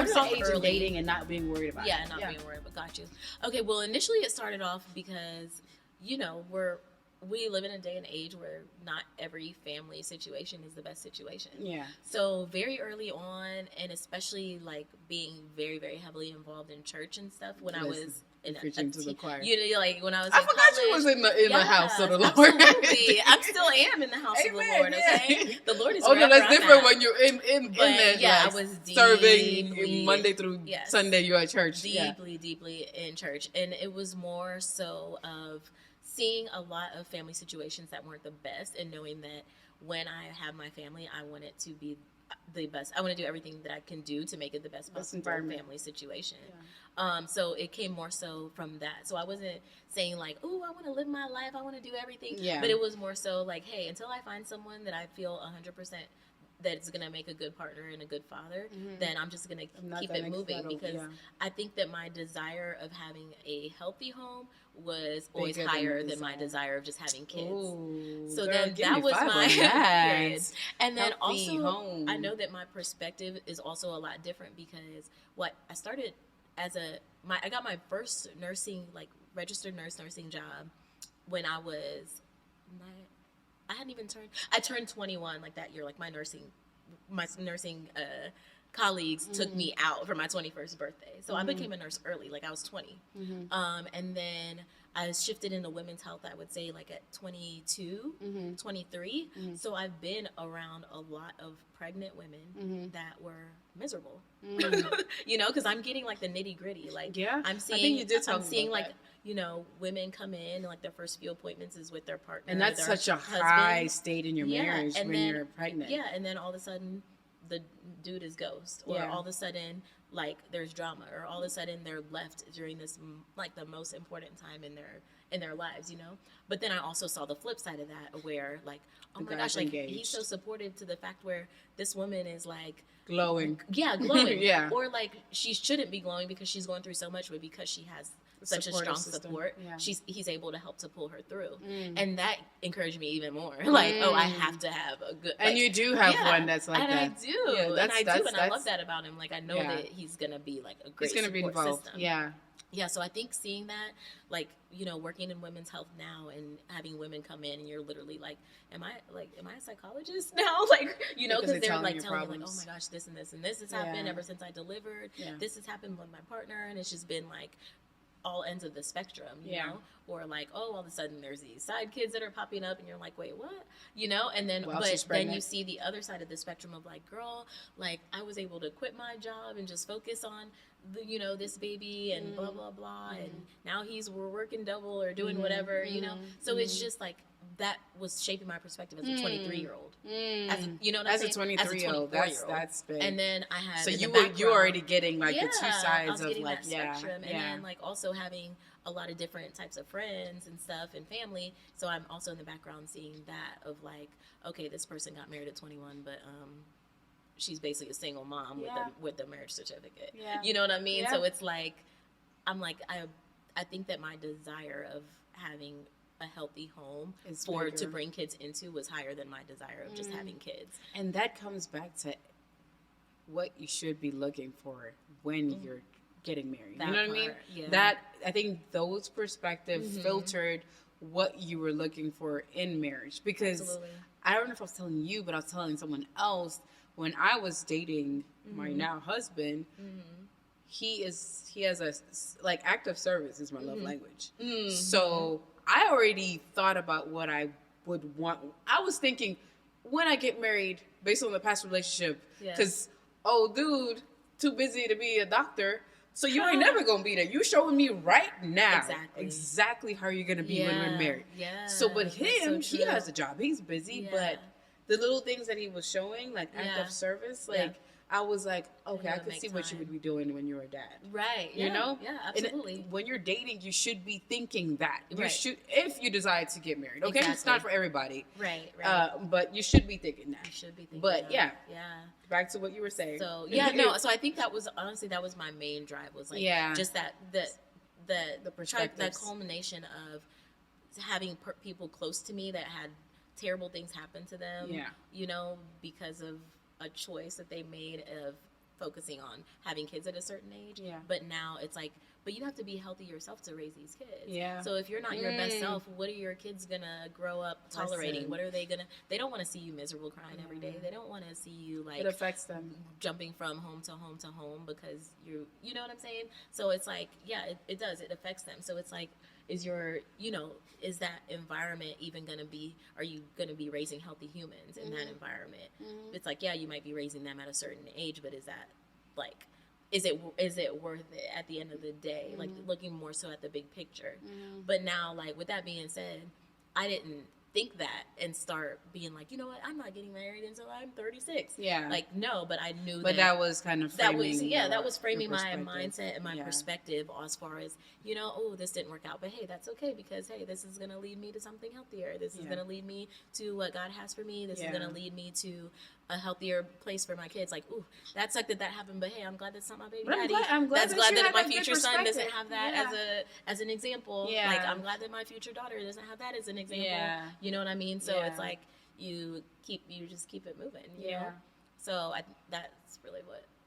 started some off age of early. dating and not being worried about it. Yeah, not being worried, but got you. Okay, well, initially it started off because, you know, we live in a day and age where not every family situation is the best situation. Yeah. So very early on, and especially like being very, very heavily involved in church and stuff when I was preaching to the choir. You know, like when I was I in forgot college, you was in the house of the Lord. Absolutely. I still am in the house of the Amen, Lord, okay? yeah. The Lord is Oh, no, wherever that's I'm different at. when you're in there. Yeah, like, I was serving deeply, Monday through Sunday, you're at church. Deeply in church. And it was more so of seeing a lot of family situations that weren't the best and knowing that when I have my family, I want it to be the best. I want to do everything that I can do to make it the best possible family situation. Yeah. So it came more so from that. So I wasn't saying like, oh, I want to live my life, I want to do everything. Yeah. But it was more so like, hey, until I find someone that I feel 100% that's going to make a good partner and a good father, then I'm just going to keep it moving because I think that my desire of having a healthy home was always higher than my desire of just having kids. Ooh, so girl, then that was my period. And then healthy also, home. I know that my perspective is also a lot different because I started as I got my first registered nursing job when I was I turned 21 like that year. Like my nursing colleagues took me out for my 21st birthday. So I became a nurse early, like I was 20. And then I shifted into women's health, I would say like at 22, 23. So I've been around a lot of pregnant women that were miserable, you know, because I'm getting like the nitty gritty. Like I'm seeing, I think you did tell I'm me seeing about like, that. You know, women come in and like their first few appointments is with their partner. And that's such a high state in your marriage when you're pregnant. Yeah, and then all of a sudden the dude is ghost, or all of a sudden like there's drama, or all of a sudden they're left during this like the most important time in their lives, you know. But then I also saw the flip side of that, where like, oh my gosh, like he's so supportive to the fact where this woman is like glowing, glowing, or like she shouldn't be glowing because she's going through so much, but because she has such a strong support, he's able to help to pull her through, and that encouraged me even more. Like, oh, I have to have a good. And you do have one that's like and that. I do, and I love that about him. Like, I know that he's gonna be like a great support system. Yeah, so I think seeing that, like, you know, working in women's health now and having women come in and you're literally like, am I a psychologist now? Like, you know, because they're like telling me like, oh my gosh, this and this and this has happened ever since I delivered. This has happened with my partner, and it's just been like all ends of the spectrum, you know, or like, oh, all of a sudden there's these side kids that are popping up and you're like, wait, what? You know, and then, but then you see the other side of the spectrum of like, girl, like I was able to quit my job and just focus on you know, this baby and blah, blah, blah. And now we're working double or doing whatever, you know? So it's just like, that was shaping my perspective as a 23-year-old. You know what I'm saying? As a 23-year-old, that's big. And then I had so you already getting like the two sides of like, that spectrum. And then like also having a lot of different types of friends and stuff and family. So I'm also in the background seeing that of like, okay, this person got married at 21, but she's basically a single mom with the marriage certificate. You know what I mean? So it's like, I'm like, I think that my desire of having a healthy home to bring kids into was higher than my desire of just having kids. And that comes back to what you should be looking for when you're getting married. You know what I mean? Yeah. That, I think those perspectives filtered what you were looking for in marriage. Because I don't know if I was telling you, but I was telling someone else, when I was dating my now husband, he has a, like, act of service is my love language. So I already thought about what I would want. I was thinking when I get married, based on the past relationship, because, oh, dude, too busy to be a doctor. So you ain't never going to be there. You showing me right now exactly how you're going to be when we're married. So, but him, he has a job. He's busy, but the little things that he was showing, like act of service, like I was like, okay, I could see what you would be doing when you're a dad. Right. You know? Yeah, absolutely. And when you're dating, you should be thinking that. You should, if you decide to get married. Okay? It's not for everybody. Right. But you should be thinking that. You should be thinking that. But yeah. Back to what you were saying. So, so I think that was, honestly, that was my main drive, was like, just the perspective, that culmination of having people close to me that had terrible things happen to them, you know, because of a choice that they made of focusing on having kids at a certain age. Yeah. But now it's like, but you have to be healthy yourself to raise these kids. Yeah. So if you're not your best self, what are your kids gonna grow up tolerating? What are they gonna? They don't want to see you miserable crying every day. They don't want to see you like, it affects them, jumping from home to home to home because you know what I'm saying? So it's like, yeah, it does. It affects them. So it's like, is that environment even going to be, are you going to be raising healthy humans in that environment? It's like, yeah, you might be raising them at a certain age, but is that like, is it worth it at the end of the day? Like, looking more so at the big picture. But now, like, with that being said, I didn't think that and start being like, you know what, I'm not getting married until I'm 36. Yeah. Like, no, but I knew but that was kind of framing that was framing my mindset and my perspective as far as, oh, this didn't work out, but hey, that's okay, because hey, this is going to lead me to something healthier. This is going to lead me to what God has for me. This is going to lead me to a healthier place for my kids. Like, ooh, that sucked that happened, but hey, I'm glad that's not my baby daddy. I'm glad that my future son doesn't have that as an example. Yeah. Like, I'm glad that my future daughter doesn't have that as an example. Yeah. You know what I mean? So it's like you just keep it moving. You know? So that's really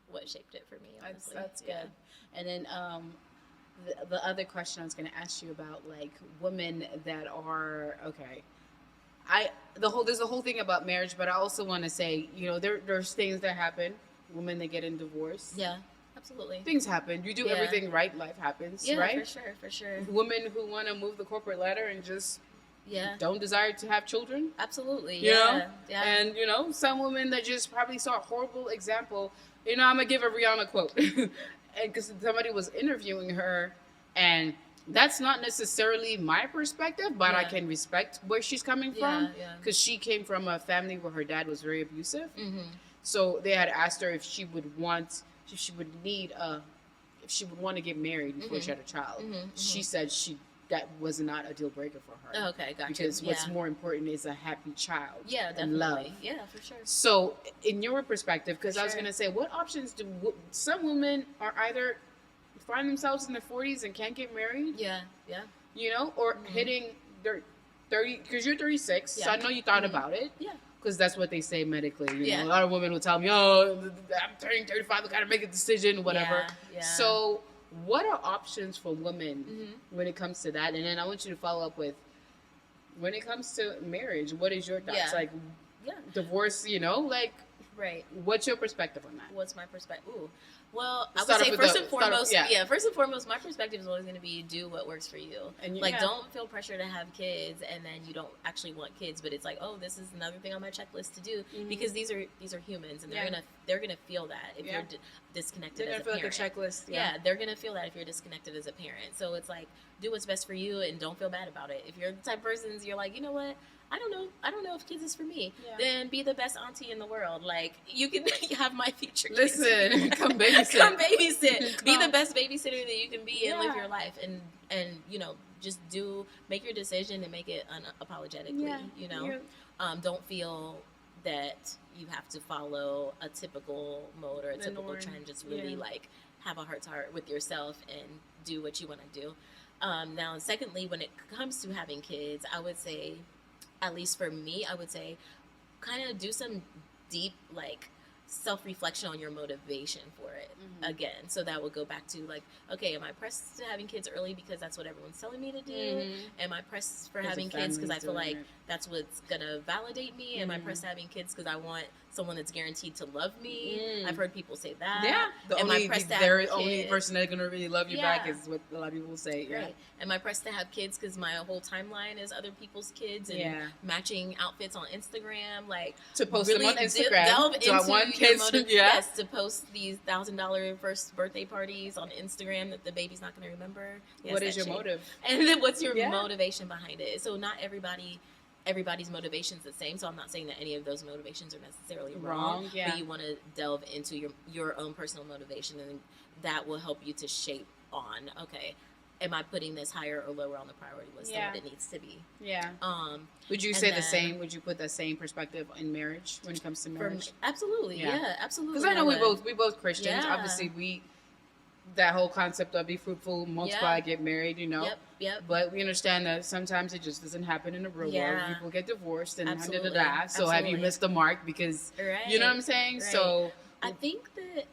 what shaped it for me. Honestly. That's good. And then the other question I was going to ask you about, like, women that are there's a whole thing about marriage, but I also want to say, there's things that happen. Women that get in divorce. Yeah, absolutely. Things happen. You do everything right, life happens, right? For sure. Women who want to move the corporate ladder and just don't desire to have children. Absolutely. You know? Yeah. And, some women that just probably saw a horrible example. I'm going to give a Rihanna quote. And because somebody was interviewing her, and that's not necessarily my perspective, but I can respect where she's coming from, because she came from a family where her dad was very abusive. So they had asked her if she would want to get married before she had a child. She said that was not a deal breaker for her. Okay, gotcha. Because what's more important is a happy child. Yeah, definitely. And love. Yeah, for sure. So, in your perspective, because I was going to say, what options do some women are either find themselves in their 40s and can't get married? Yeah. Or hitting their 30, because you're 36, so I know you thought about it. Yeah. Because that's what they say medically. A lot of women will tell me, I'm turning 35, I got to make a decision, whatever. Yeah. So, what are options for women when it comes to that? And then I want you to follow up with, when it comes to marriage, what is your thoughts? Yeah. Like, divorce, like, right. What's your perspective on that? What's my perspective? Ooh. Well, I would say first and foremost, my perspective is always going to be do what works for you. And don't feel pressure to have kids and then you don't actually want kids, but it's like, oh, this is another thing on my checklist to do, because these are humans, and they're gonna feel that if you're disconnected as a parent. They're gonna feel like a checklist. Yeah, they're gonna feel that if you're disconnected as a parent. So it's like, do what's best for you and don't feel bad about it. If you're the type of person you're like, you know what, I don't know if kids is for me. Yeah. Then be the best auntie in the world. Like, you can have my future kids. Listen, come babysit. Be the best babysitter that you can be and live your life. And just make your decision and make it unapologetically. Don't feel that you have to follow a typical mode or a typical trend. Just really like have a heart-to-heart with yourself and do what you want to do. Now, secondly, when it comes to having kids, I would say, at least for me, I would say kind of do some deep, like, self-reflection on your motivation for it again. So that would go back to, like, okay, am I pressed to having kids early because that's what everyone's telling me to do? Am I pressed for having kids because I feel like that's what's going to validate me? Am I pressed to having kids because I want someone that's guaranteed to love me? I've heard people say that. Yeah. The only person that's going to really love you back is what a lot of people say. Yeah. Right. Am I pressed to have kids because my whole timeline is other people's kids and matching outfits on Instagram? Like, to post really them on Instagram. Delve into I want kids. Yes, to post these $1,000 first birthday parties on Instagram that the baby's not going to remember. Yes, what is your motive? And then what's your motivation behind it? So not everybody's motivation is the same, so I'm not saying that any of those motivations are necessarily wrong, but you want to delve into your own personal motivation, and that will help you to shape on, okay, am I putting this higher or lower on the priority list than what it needs to be? Yeah. Would you say the same? Would you put the same perspective in marriage when it comes to marriage? Absolutely. Yeah, absolutely. Because I know we both Christians. Yeah. Obviously, that whole concept of be fruitful, multiply, get married, Yep. But we understand that sometimes it just doesn't happen in the real world. People get divorced and So have you missed the mark? Because you know what I'm saying? Right. So I think that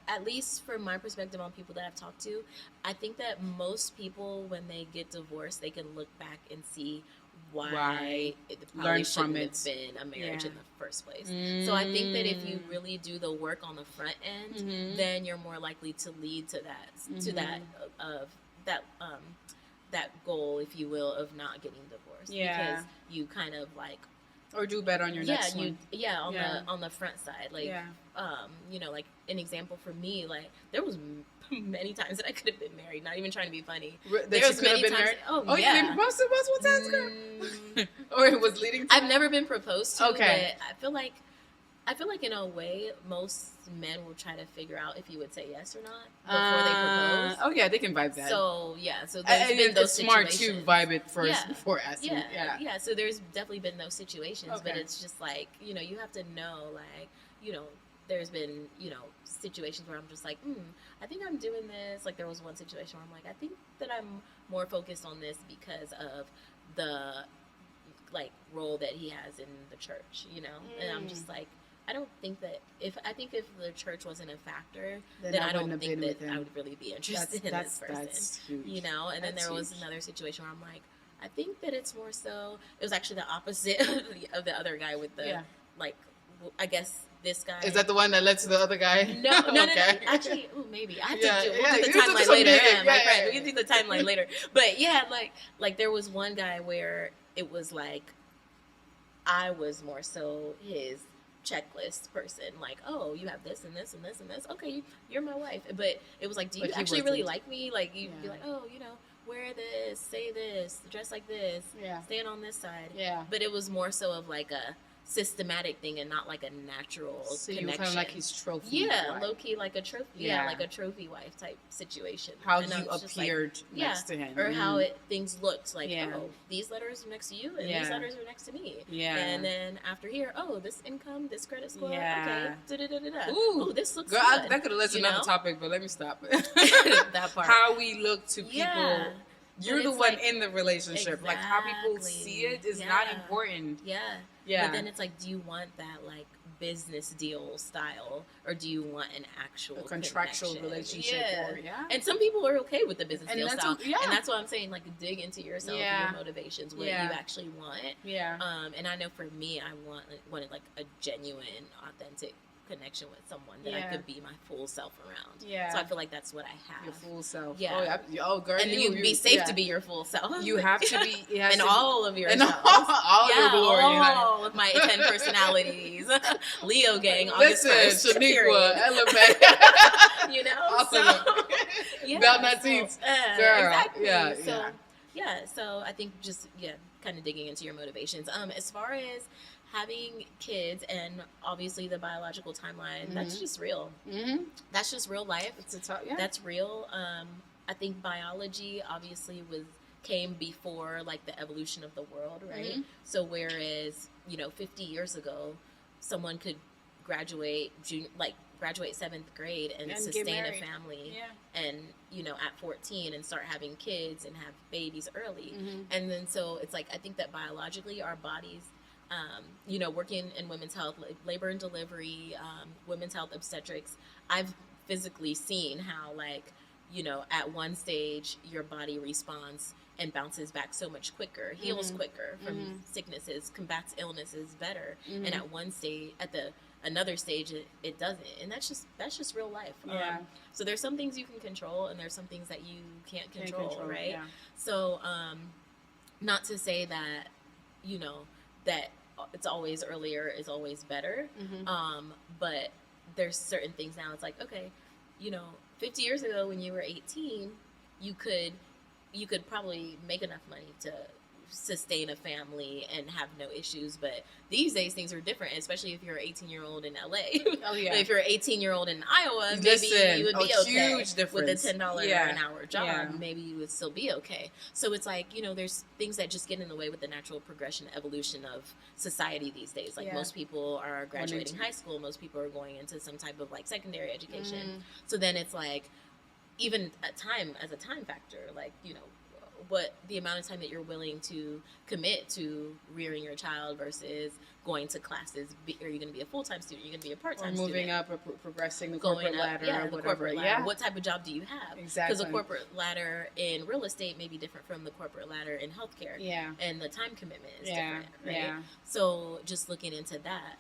At least from my perspective on people that I've talked to, I think that most people, when they get divorced, they can look back and see why it probably shouldn't have been a marriage in the first place. So I think that if you really do the work on the front end, then you're more likely to lead to that that goal, if you will, of not getting divorced. Because you kind of like, or do better on your next one. On the front side, like like an example for me, like there was many times that I could have been married, not even trying to be funny. There was many times. Married? You didn't propose to multiple times, girl? Or it was leading to? I've never been proposed to. Okay. But I feel like in a way, most men will try to figure out if you would say yes or not before they propose. Oh yeah, they can vibe that. So there's been those situations. It's smart to vibe it first before asking. Yeah. So there's definitely been those situations, but it's just like, you have to know, like, there's been, situations where I'm just like, I think I'm doing this. Like there was one situation where I'm like, I think that I'm more focused on this because of the like role that he has in the church, and I'm just like, I don't think that if the church wasn't a factor, then I don't think that I would really be interested in this person. That's huge. And then there was another situation where I'm like, I think that it's more so, it was actually the opposite of the other guy with the, like, I guess this guy. Is that the one that led to the other guy? No. Actually, maybe. I have to do the timeline later. My friend. We can do the timeline later. But yeah, like there was one guy where it was like, I was more so his checklist person, like, oh, you have this and this and this and this, okay, you're my wife. But it was like, do you actually really like me? Like, you'd be like, oh, wear this, say this, dress like this, stand on this side. But it was more so of like a systematic thing and not like a natural connection. You kind of like his trophy wife. Low-key like a trophy like a trophy wife type situation. How you appeared next to him, or how things looked like, oh, these letters are next to you and these letters are next to me, and then after here, oh, this income, this credit score, okay, ooh, this looks girl, good. that could have led to another topic, but let me stop. That part. How we look to people. You're the one in the relationship. Exactly. Like how people see it is not important. But then it's like, do you want that like business deal style, or do you want an actual contractual relationship? And some people are okay with the business deal style, and that's why I'm saying, like, dig into yourself, your motivations, what you actually want. And I know for me, I wanted like a genuine, authentic connection with someone that I could be my full self around. So I feel like that's what I have. Your full self. Oh, girl. And you be safe to be your full self. You have to be. And all of your selves. All your glory. All of my 10 personalities. Leo gang, August 1st. Shaniqua, element. So. Belt Nutties. Girl. Exactly. So I think just, kind of digging into your motivations. As far as having kids and obviously the biological timeline, that's just real. That's just real life. That's real. I think biology obviously came before like the evolution of the world, right? So whereas 50 years ago, someone could graduate 7th grade and sustain a family, and at 14 and start having kids and have babies early, and then so it's like, I think that biologically our bodies, working in women's health, labor and delivery, women's health, obstetrics, I've physically seen how, like, at one stage your body responds and bounces back so much quicker, heals quicker from sicknesses, combats illnesses better, and at one stage, another stage, it doesn't, and that's just real life. So there's some things you can control, and there's some things that you can't control, right? So, not to say that that it's always earlier is always better. But there's certain things now. It's like, okay, 50 years ago when you were 18, you could probably make enough money to sustain a family and have no issues, but these days things are different, especially if you're an 18-year-old in LA. If you're an 18-year-old in Iowa, maybe you would be okay with a $10 an hour job. Maybe you would still be okay. So it's like, there's things that just get in the way with the natural progression, evolution of society these days. Like most people are graduating high school, most people are going into some type of like secondary education. So then it's like, even as a time factor, like, what the amount of time that you're willing to commit to rearing your child versus going to classes. Are you going to be a full-time student? Are you going to be a part-time student? Or moving up or progressing the corporate ladder or whatever. Corporate ladder. Yeah. What type of job do you have? Exactly. Because the corporate ladder in real estate may be different from the corporate ladder in healthcare. Yeah. And the time commitment is different, right? Yeah. So just looking into that.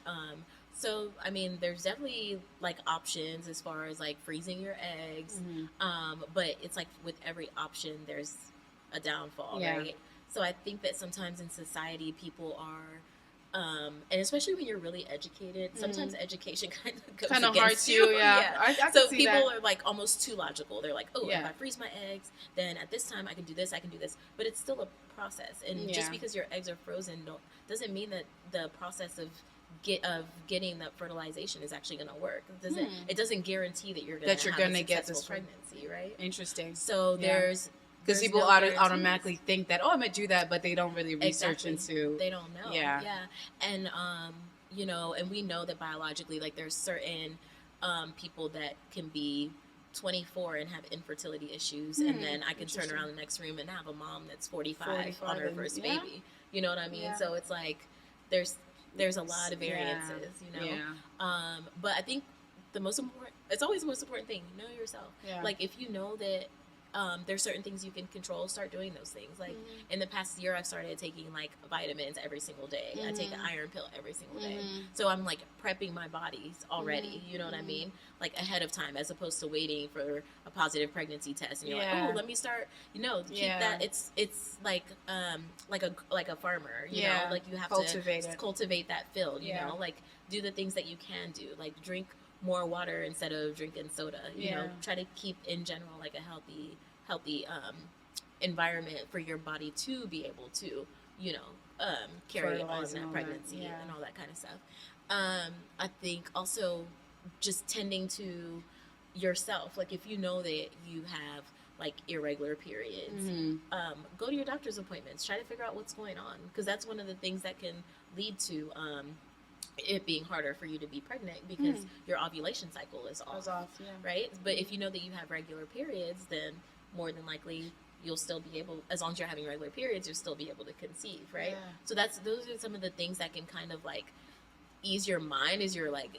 So, I mean, there's definitely, like, options as far as, like, freezing your eggs. Mm-hmm. But it's like with every option, there's a downfall, right? So I think that sometimes in society, people are, and especially when you're really educated, sometimes education kind of goes against you. Yeah. I so people are, like, almost too logical. They're like, if I freeze my eggs, then at this time I can do this, I can do this. But it's still a process. And just because your eggs are frozen doesn't mean that the process of getting that fertilization is actually going to work. It doesn't guarantee that you're going to get this pregnancy, right? Interesting. So there's because people automatically think that I'm going to do that, but they don't really research into. They don't know. Yeah. And and we know that biologically, like, there's certain people that can be 24 and have infertility issues, and then I can turn around the next room and have a mom that's 45 on her first baby. You know what I mean? Yeah. So it's like there's a lot of variances, but I think it's always the most important thing, know yourself. Like, if you know that there's certain things you can control, start doing those things. Like, in the past year, I've started taking, like, vitamins every single day. I take an iron pill every single day. So I'm, like, prepping my body already, you know what I mean? Like, ahead of time, as opposed to waiting for a positive pregnancy test. And you're like, let me start, keep that. It's like a farmer, you know, like, you have to cultivate that field, you know, like, do the things that you can do, like, drink more water instead of drinking soda, you know, try to keep in general, like, a healthy environment for your body to be able to, carry on that pregnancy and all that kind of stuff. I think also just tending to yourself, like, if you know that you have, like, irregular periods, go to your doctor's appointments, try to figure out what's going on, because that's one of the things that can lead to it being harder for you to be pregnant, because your ovulation cycle is off, right? But if you know that you have regular periods, then more than likely you'll still be able, as long as you're having regular periods, you'll still be able to conceive, right? So those are some of the things that can kind of, like, ease your mind as you're, like,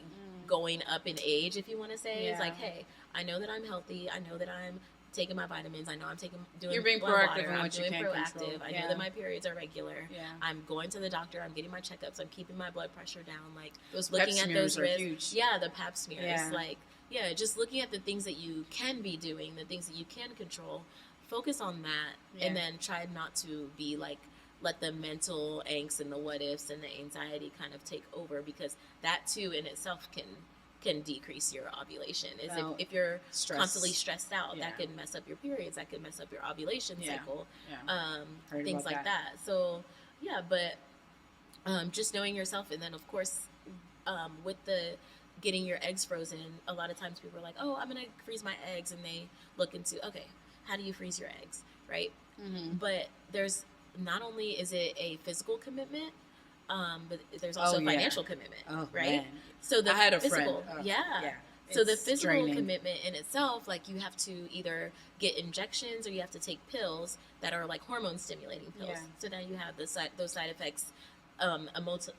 going up in age, if you want to say. It's like, hey, I know that I'm healthy, I know that I'm taking my vitamins, I know I'm doing You're being proactive in what you can control. I know that my periods are regular. I'm going to the doctor, I'm getting my checkups, I'm keeping my blood pressure down, like, those looking pap at those smears are huge. the pap smears, like, just looking at the things that you can be doing, the things that you can control, focus on that, and then try not to be, like, let the mental angst and the what ifs and the anxiety kind of take over, because that too in itself can decrease your ovulation. If you're constantly stressed out, that can mess up your periods, that can mess up your ovulation cycle, things like that. So but just knowing yourself, and then of course with the getting your eggs frozen, a lot of times people are like, I'm gonna freeze my eggs, and they look into, okay, how do you freeze your eggs, right? But there's not only is it a physical commitment, but there's also a financial commitment, right? Man. So I had a physical, friend. So the physical commitment in itself, like, you have to either get injections or you have to take pills that are, like, hormone stimulating pills. So now you have those side effects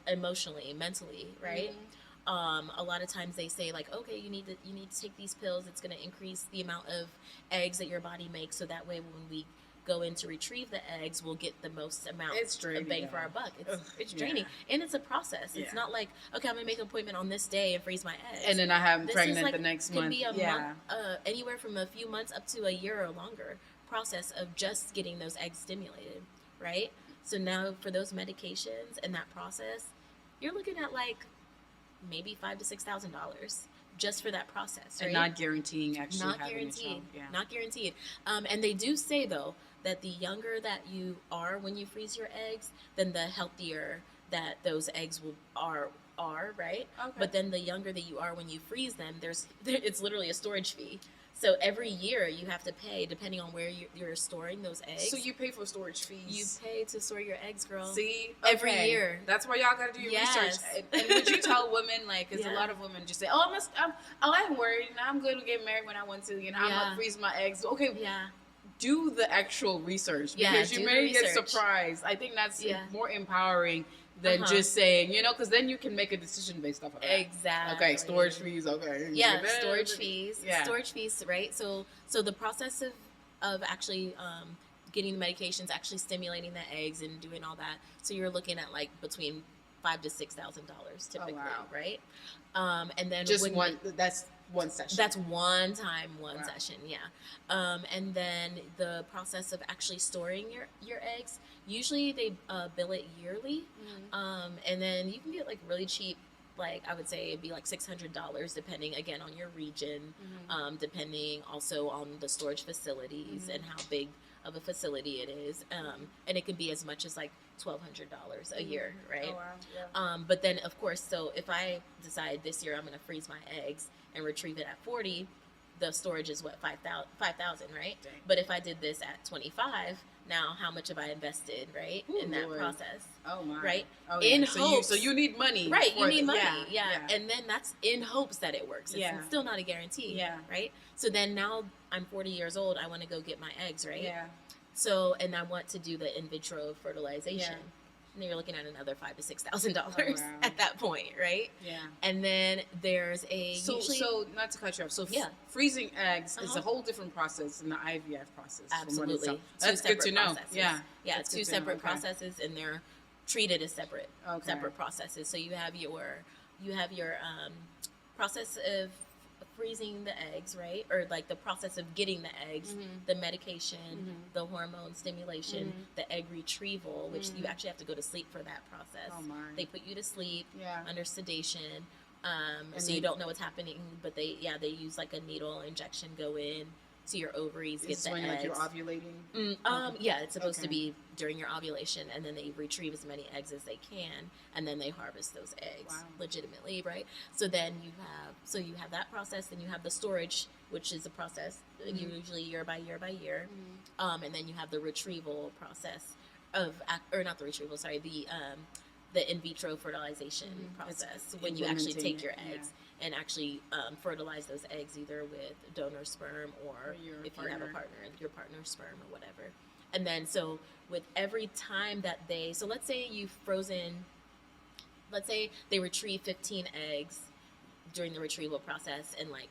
emotionally, mentally, right? A lot of times they say, like, okay, you need to take these pills. It's going to increase the amount of eggs that your body makes, so that way when we go in to retrieve the eggs, we'll get the most amount of bang for our buck. It's draining, and it's a year. It's not like, okay, I'm gonna make an appointment on this day and freeze my eggs, and then I have pregnant the next month. It can be a month, anywhere from a few months up to a year or longer process of just getting those eggs stimulated, right? So now for those medications and that process, you're looking at, like, maybe $5,000 to $6,000 just for that process, right? And not guaranteeing actually not having guaranteed. a child. Not guaranteed. And they do say, though, that the younger that you are when you freeze your eggs, then the healthier that those eggs are, right? Okay. But then the younger that you are when you freeze them, it's literally a storage fee. So every year you have to pay, depending on where you're storing those eggs. So you pay for storage fees. You pay to store your eggs, girl. See? Every year. That's why y'all got to do your research. And would you tell women, like, because a lot of women just say, I'm worried, I'm good to get married when I want to, I'm going to freeze my eggs. Okay. do the actual research, because you may get surprised. I think that's more empowering than just saying, because then you can make a decision based off of that. Exactly. Okay, storage fees. Okay. Yeah, storage fees. Yeah. Storage fees, right? So the process of actually getting the medications, actually stimulating the eggs and doing all that. So you're looking at like between $5,000 to $6,000 typically, right? And then just that's one session. That's one time, session, yeah. And then the process of actually storing your eggs, usually they bill it yearly. And then you can get like really cheap, like I would say it'd be like $600 depending again on your region, depending also on the storage facilities and how big of a facility it is. And it can be as much as like $1,200 a year, right? Oh, wow. Yeah. But then of course, so if I decide this year I'm going to freeze my eggs and retrieve it at 40, the storage is what, 5,000, right? Dang. But if I did this at 25, now how much have I invested, right? Ooh, in that process. Oh my. Right? Oh, yeah. In hopes. So you need money. Right, you need money. Yeah. And then that's in hopes that it works. It's still not a guarantee. Yeah. Right? So then now I'm 40 years old, I want to go get my eggs, right? Yeah. So, and I want to do the in vitro fertilization. Yeah. And you're looking at another $5,000 to $6,000 at that point, right? Yeah. And then there's so not to cut you off. So freezing eggs is a whole different process than the IVF process. Absolutely. That's good to know. Processes. Yeah. Yeah, it's two separate processes, and they're treated as separate processes. So you have your process of freezing the eggs, right? Or like the process of getting the eggs, the medication, the hormone stimulation, the egg retrieval, which you actually have to go to sleep for that process. Oh my. They put you to sleep under sedation. So you don't know what's happening, but they use like a needle injection, go in to your ovaries, get the eggs. Like you're ovulating? Yeah, it's supposed to be during your ovulation, and then they retrieve as many eggs as they can, and then they harvest those eggs legitimately, right? So then you have that process, then you have the storage, which is a process usually year by year by year, and then you have the retrieval process the in vitro fertilization process, when you actually take your eggs and actually fertilize those eggs either with donor sperm or if you have a partner, your partner's sperm or whatever. And then so with every time that let's say they retrieve 15 eggs during the retrieval process, and like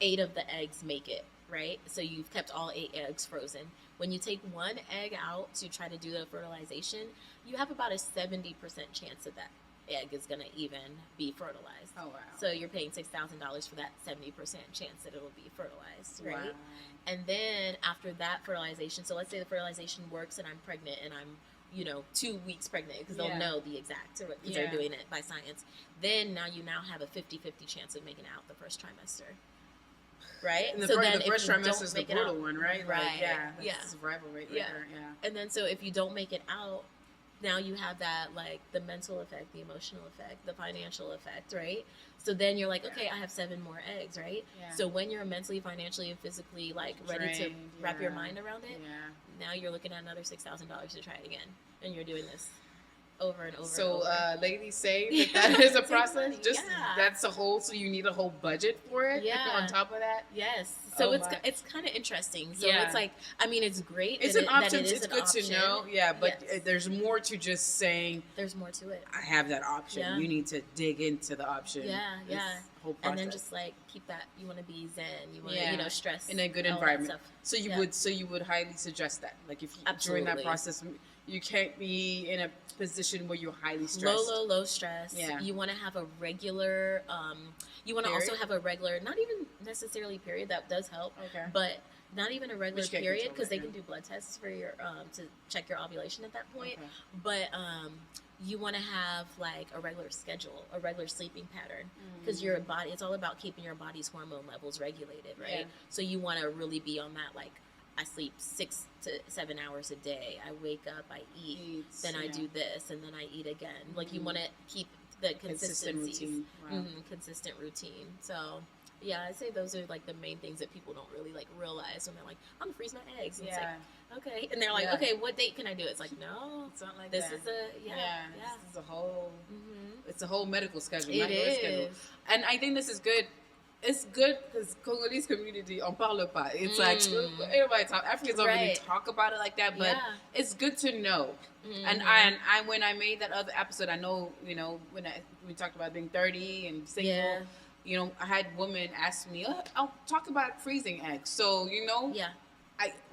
8 of the eggs make it, right? So you've kept all 8 eggs frozen. When you take one egg out to try to do the fertilization, you have about a 70% chance that egg is going to even be fertilized. Oh, wow. So you're paying $6,000 for that 70% chance that it'll be fertilized, right? Wow. And then after that fertilization, so let's say the fertilization works and I'm pregnant and I'm 2 weeks pregnant, because they'll know the exact, because they're doing it by science. Then you have a 50-50 chance of making out the first trimester. Right? And the first trimester is the brutal one, right? Right. Like, that's the survival rate right there. Yeah. And then so if you don't make it out, now you have that, like, the mental effect, the emotional effect, the financial effect, right? So then you're like, okay, I have 7 more eggs, right? Yeah. So when you're mentally, financially, and physically, like, ready to wrap your mind around it, now you're looking at another $6,000 to try it again. And you're doing this over and over. So, and over. Ladies say that is a process. That's a whole. So you need a whole budget for it. Yeah. On top of that. Yes. So it's kind of interesting. So it's like, I mean, it's great. It's an option. It's good to know. Yeah, but there's more to just saying. There's more to it. I have that option. Yeah. You need to dig into the option. Yeah. Yeah. Whole process. And then just like keep that. You want to be zen. You want to stress in a good environment. So you would highly suggest that. Like if during that process. You can't be in a position where you're highly stressed. Low stress. Yeah. You want to have a regular, you want to also have a regular, not even necessarily period, that does help. Okay. But not even a regular period, because they can do blood tests for your, to check your ovulation at that point. Okay. But, you want to have like a regular schedule, a regular sleeping pattern, because your body, it's all about keeping your body's hormone levels regulated, right? Yeah. So you want to really be on that, like, I sleep 6 to 7 hours a day. I wake up, I eat, then I do this, and then I eat again. Like, you want to keep the consistency. Consistent routine. Wow. Consistent routine. So, yeah, I'd say those are, like, the main things that people don't really, like, realize when they're like, I'm going to freeze my eggs. And it's like, okay. And they're like, okay, what date can I do it? It's like, no. It's not like this that. This is This is a whole, it's a whole medical schedule. It is. Schedule. And I think this is good. it's good because Congolese community, on parle pas. It's like, everybody talk, Africans don't really talk about it like that, but it's good to know. And I, when I made that other episode, I know, you know, when we talked about being 30 and single, you know, I had women ask me, I'll talk about freezing eggs. So, you know,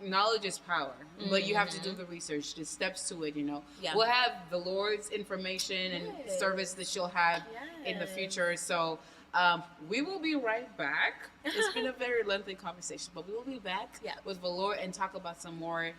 knowledge is power, but you have to do the research, the steps to it, you know. We'll have Velour's information and service that she'll have in the future. So we will be right back. It's been a very lengthy conversation, but we will be back with Velour and talk about some more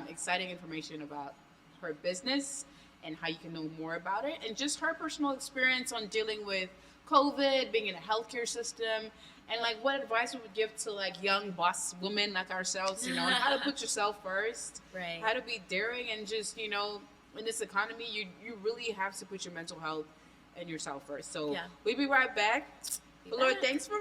exciting information about her business and how you can know more about it, and just her personal experience on dealing with COVID, being in a healthcare system, and like what advice we would give to like young boss women like ourselves, you know, and how to put yourself first, how to be daring, and just, you know, in this economy, you really have to put your mental health and yourself first. So we'll be right back. Lord, thanks for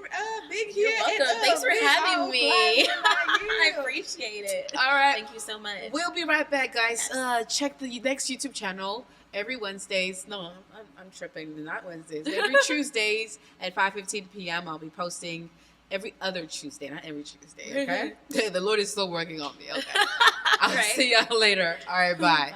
being here. You're welcome. Thanks for having me. I appreciate it. All right. Thank you so much. We'll be right back, guys. Check the next YouTube channel every Wednesdays. No, I'm tripping. Not Wednesdays. Every Tuesdays at 5:15 p.m. I'll be posting every other Tuesday, not every Tuesday, okay? The Lord is still working on me, okay? I'll see y'all later. All right, bye.